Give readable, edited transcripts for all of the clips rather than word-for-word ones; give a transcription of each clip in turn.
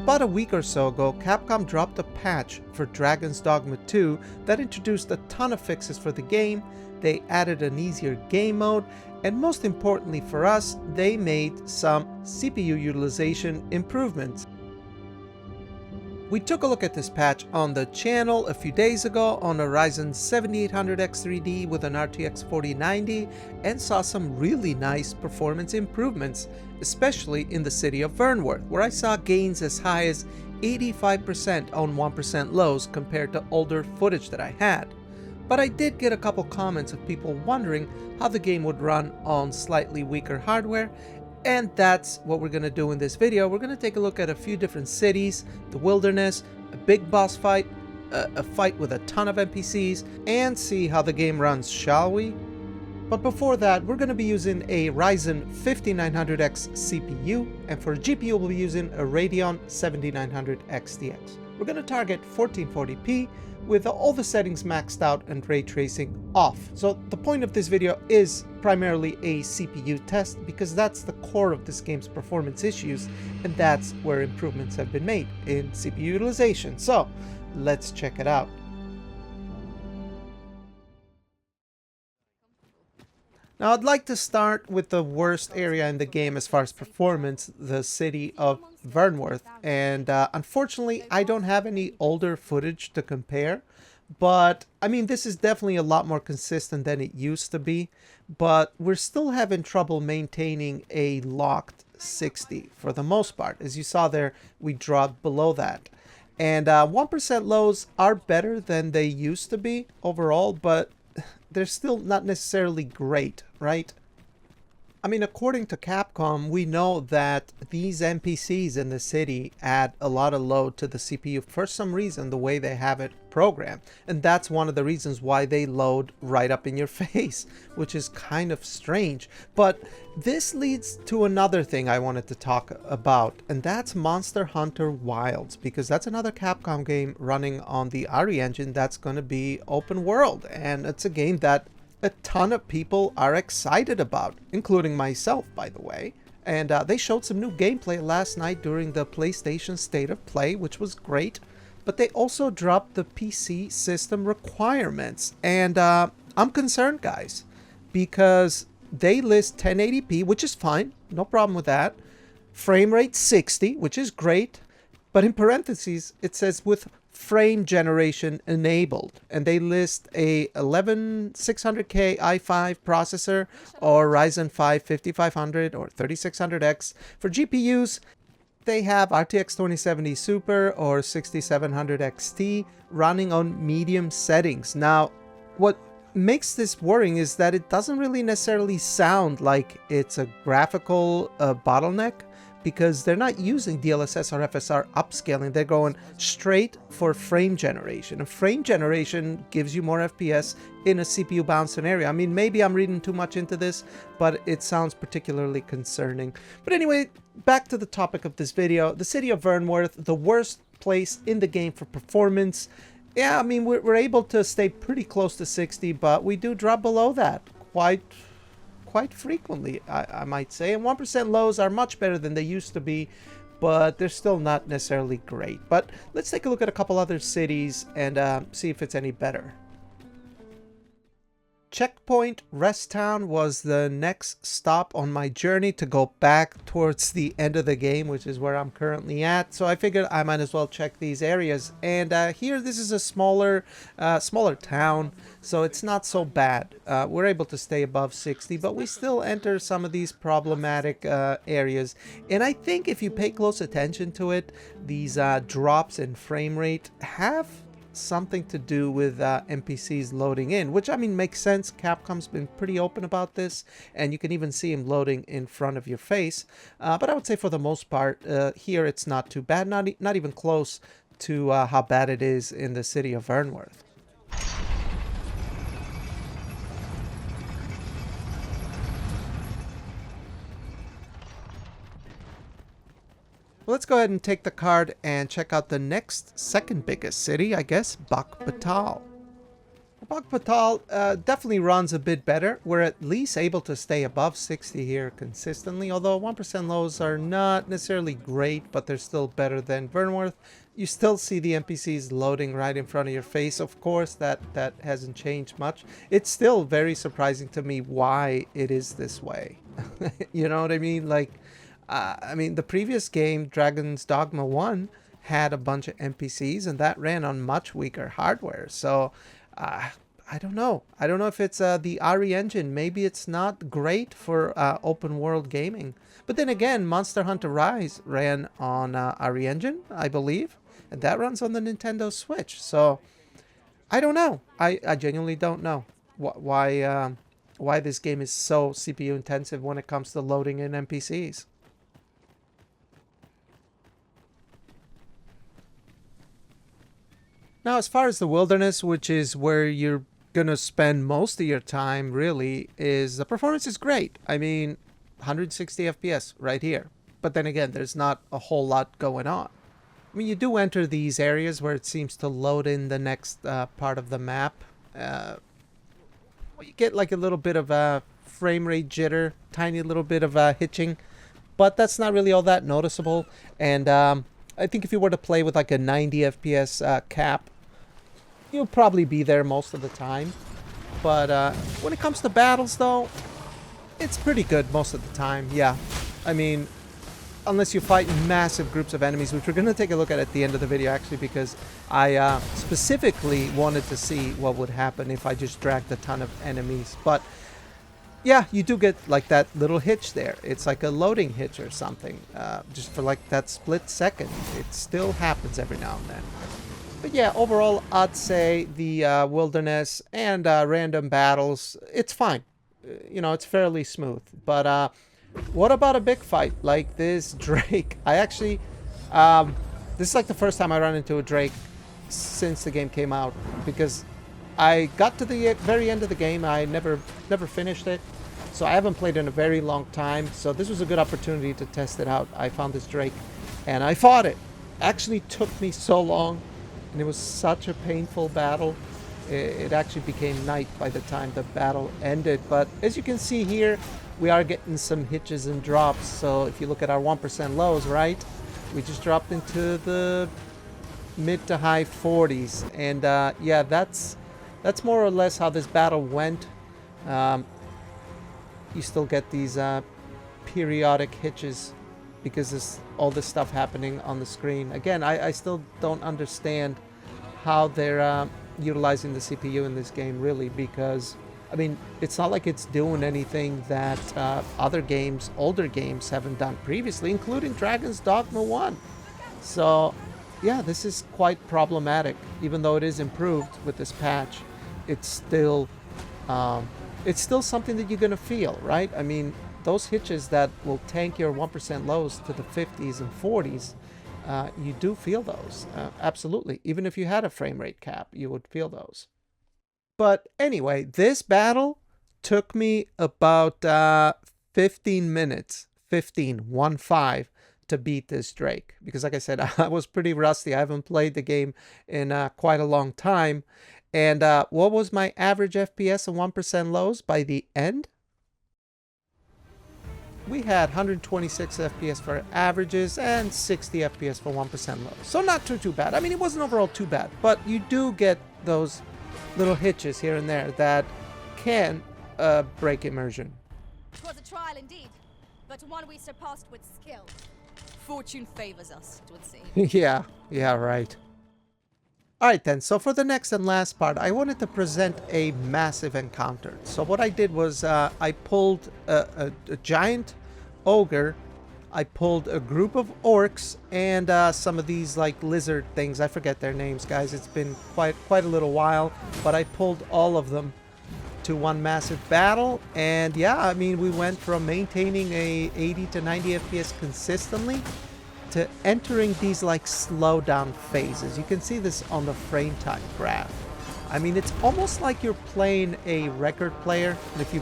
About a week or so ago, Capcom dropped a patch for Dragon Dogma 2 that introduced a ton of fixes for the game. They added an easier game mode, and most importantly for us, they made some CPU utilization improvements. We took a look at this patch on the channel a few days ago on a Ryzen 7800X3D with an RTX 4090 and saw some really nice performance improvements, especially in the city of Vernworth, where I saw gains as high as 85% on 1% lows compared to older footage that I had. But I did get a couple comments of people wondering how the game would run on slightly weaker hardware, and that's what we're going to do in this video. We're going to take a look at a few different cities, the wilderness, a big boss fight, a fight with a ton of NPCs, and see how the game runs, shall we? But before that, we're going to be using a Ryzen 5900X CPU, and for GPU we'll be using a Radeon 7900 XTX. We're going to target 1440p with all the settings maxed out and ray tracing off. So the point of this video is primarily a CPU test because that's the core of this game's performance issues, and that's where improvements have been made in CPU utilization. So let's check it out. Now I'd like to start with the worst area in the game as far as performance, the city of Vernworth. And unfortunately, I don't have any older footage to compare. But, I mean, this is definitely a lot more consistent than it used to be. But we're still having trouble maintaining a locked 60 for the most part. As you saw there, we dropped below that. And 1% lows are better than they used to be overall, but they're still not necessarily great, right? I mean, according to Capcom, we know that these NPCs in the city add a lot of load to the CPU for some reason, the way they have it programmed. And that's one of the reasons why they load right up in your face, which is kind of strange. But this leads to another thing I wanted to talk about, and that's Monster Hunter Wilds, because that's another Capcom game running on the RE engine that's going to be open world. And it's a game that a ton of people are excited about, including myself, by the way. And they showed some new gameplay last night during the PlayStation State of Play, which was great. But they also dropped the PC system requirements. And I'm concerned, guys, because they list 1080p, which is fine, no problem with that. Frame rate 60, which is great. But in parentheses, it says with frame generation enabled, and they list a 11600K i5 processor or Ryzen 5 5500 or 3600X. For GPUs, they have RTX 2070 Super or 6700 XT running on medium settings. Now, what makes this worrying is that it doesn't really necessarily sound like it's a graphical bottleneck, because they're not using DLSS or FSR upscaling. They're going straight for frame generation. And frame generation gives you more FPS in a CPU bound scenario. I mean, maybe I'm reading too much into this, but it sounds particularly concerning. But anyway, back to the topic of this video. The city of Vernworth, the worst place in the game for performance. Yeah, I mean, we're able to stay pretty close to 60, but we do drop below that quite frequently, I might say. And 1% lows are much better than they used to be, but they're still not necessarily great. But let's take a look at a couple other cities and see if it's any better. Checkpoint Rest Town was the next stop on my journey to go back towards the end of the game, which is where I'm currently at. So I figured I might as well check these areas. And here, this is a smaller town, so it's not so bad. We're able to stay above 60, but we still enter some of these problematic areas. And I think if you pay close attention to it, these drops in frame rate have something to do with NPCs loading in, which I mean makes sense. Capcom's been pretty open about this, and you can even see him loading in front of your face. But I would say for the most part, here it's not too bad, not even close to how bad it is in the city of Vernworth. Well, let's go ahead and take the card and check out the next second biggest city, I guess, Bakhbatal. Bakhbatal definitely runs a bit better. We're at least able to stay above 60 here consistently, although 1% lows are not necessarily great, but they're still better than Vernworth. You still see the NPCs loading right in front of your face. Of course, that hasn't changed much. It's still very surprising to me why it is this way. You know what I mean? Like, I mean, the previous game, Dragon Dogma 1, had a bunch of NPCs, and that ran on much weaker hardware. So, I don't know. I don't know if it's the RE engine. Maybe it's not great for open world gaming. But then again, Monster Hunter Rise ran on RE engine, I believe. And that runs on the Nintendo Switch. So, I don't know. I genuinely don't know why this game is so CPU intensive when it comes to loading in NPCs. Now, as far as the wilderness, which is where you're going to spend most of your time, really, is the performance is great. I mean, 160 FPS right here. But then again, there's not a whole lot going on. I mean, you do enter these areas where it seems to load in the next part of the map. You get like a little bit of a frame rate jitter, tiny little bit of hitching. But that's not really all that noticeable. And I think if you were to play with like a 90 FPS cap, you'll probably be there most of the time. But when it comes to battles, though, it's pretty good most of the time. Yeah, I mean, unless you fight massive groups of enemies, which we're going to take a look at the end of the video, actually, because I specifically wanted to see what would happen if I just dragged a ton of enemies. But yeah, you do get like that little hitch there. It's like a loading hitch or something, just for like that split second. It still happens every now and then. But yeah, overall, I'd say the wilderness and random battles, it's fine. You know, it's fairly smooth. But what about a big fight like this Drake? I actually, this is like the first time I run into a Drake since the game came out, because I got to the very end of the game. I never finished it, so I haven't played in a very long time. So this was a good opportunity to test it out. I found this Drake, and I fought it. Actually took me so long, and it was such a painful battle. It actually became night by the time the battle ended. But as you can see here, we are getting some hitches and drops. So if you look at our 1% lows, right, we just dropped into the mid to high 40s. And yeah, that's more or less how this battle went. You still get these periodic hitches because there's all this stuff happening on the screen. Again, I still don't understand how they're utilizing the CPU in this game, really, because I mean, it's not like it's doing anything that other games, older games, haven't done previously, including Dragon's Dogma 1. So yeah, this is quite problematic. Even though it is improved with this patch, it's still something that you're gonna feel, right? I mean, those hitches that will tank your 1% lows to the 50s and 40s, you do feel those, absolutely. Even if you had a frame rate cap, you would feel those. But anyway, this battle took me about 15 minutes, 1-5, to beat this Drake. Because like I said, I was pretty rusty. I haven't played the game in quite a long time. And what was my average FPS and 1% lows by the end? We had 126 FPS for averages and 60 FPS for 1% lows. So not too bad. I mean, it wasn't overall too bad. But you do get those little hitches here and there that can break immersion. 'Twas a trial indeed, but one we surpassed with skill. Fortune favors us, it would seem. yeah, right. Alright then, so for the next and last part, I wanted to present a massive encounter. So what I did was I pulled a giant ogre, I pulled a group of orcs, and some of these like lizard things. I forget their names, guys. It's been quite a little while, but I pulled all of them to one massive battle. And yeah, I mean, we went from maintaining a 80 to 90 FPS consistently to entering these like slowdown phases. You can see this on the frame time graph. I mean, it's almost like you're playing a record player. And if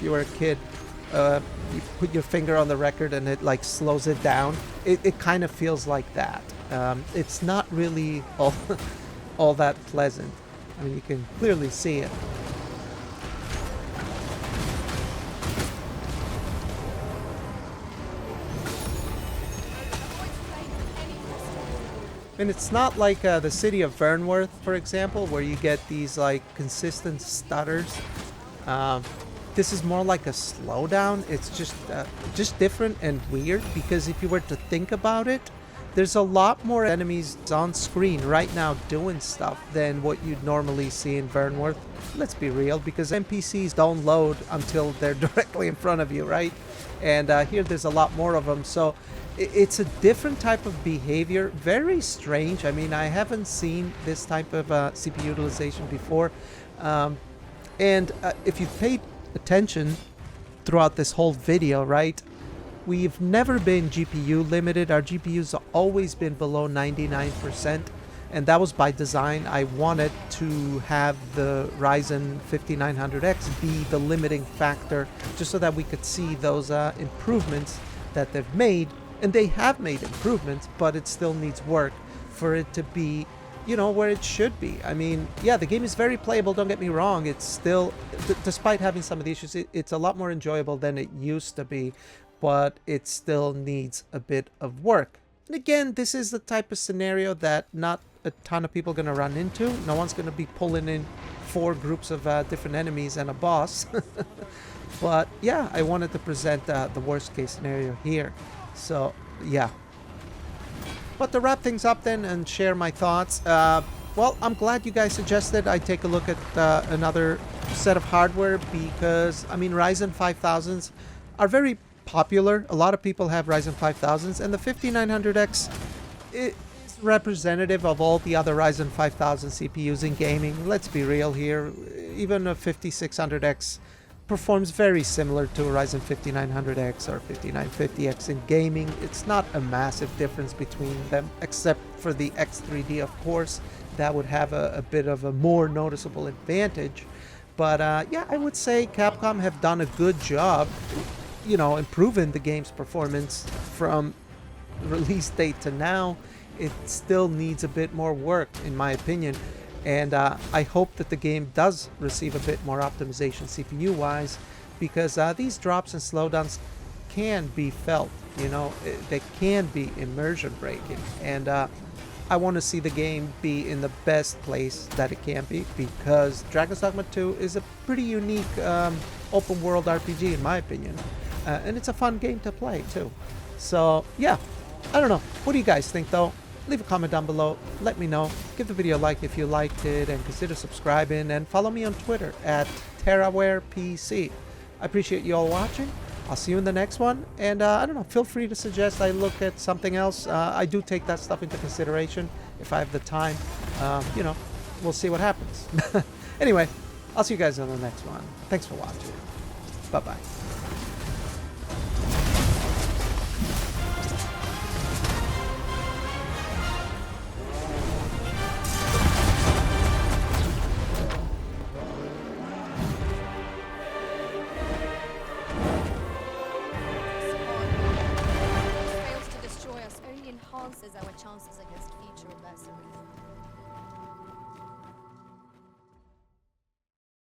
you were a kid, you put your finger on the record and it like slows it down. It kind of feels like that. It's not really all that pleasant. I mean, you can clearly see it. And it's not like the city of Vernworth, for example, where you get these like consistent stutters. This is more like a slowdown. It's just different and weird, because if you were to think about it, there's a lot more enemies on screen right now doing stuff than what you'd normally see in Vernworth. Let's be real, because NPCs don't load until they're directly in front of you, right? And here there's a lot more of them, so it's a different type of behavior. Very strange. I mean, I haven't seen this type of CPU utilization before. And if you've paid attention throughout this whole video, right, we've never been GPU limited. Our GPUs have always been below 99%, and that was by design. I wanted to have the Ryzen 5900X be the limiting factor, just so that we could see those improvements that they've made. And they have made improvements, but it still needs work for it to be, you know, where it should be. I mean, yeah, the game is very playable, don't get me wrong. It's still, despite having some of the issues, it's a lot more enjoyable than it used to be, but it still needs a bit of work. And again, this is the type of scenario that not a ton of people are going to run into. No one's going to be pulling in 4 groups of different enemies and a boss. But yeah, I wanted to present the worst case scenario here. So yeah. But to wrap things up then and share my thoughts, well, I'm glad you guys suggested I take a look at another set of hardware, because, I mean, Ryzen 5000s are very popular. A lot of people have Ryzen 5000s, and the 5900X is representative of all the other Ryzen 5000 CPUs in gaming. Let's be real here. Even a 5600X performs very similar to a Ryzen 5900X or 5950X in gaming. It's not a massive difference between them, except for the X3D, of course. That would have a bit of a more noticeable advantage. But yeah, I would say Capcom have done a good job, you know, improving the game's performance from release date to now. It still needs a bit more work, in my opinion. And I hope that the game does receive a bit more optimization CPU-wise, because these drops and slowdowns can be felt, you know, they can be immersion breaking. And I want to see the game be in the best place that it can be, because Dragon Dogma 2 is a pretty unique open world RPG, in my opinion. And it's a fun game to play, too. So, yeah, I don't know. What do you guys think, though? Leave a comment down below, let me know, give the video a like if you liked it, and consider subscribing, and follow me on Twitter at TerrawarePC. I appreciate you all watching. I'll see you in the next one, and I don't know, feel free to suggest I look at something else. I do take that stuff into consideration if I have the time. You know, we'll see what happens. Anyway, I'll see you guys on the next one. Thanks for watching. Bye-bye. Fails to destroy us only enhances our chances against future adversaries.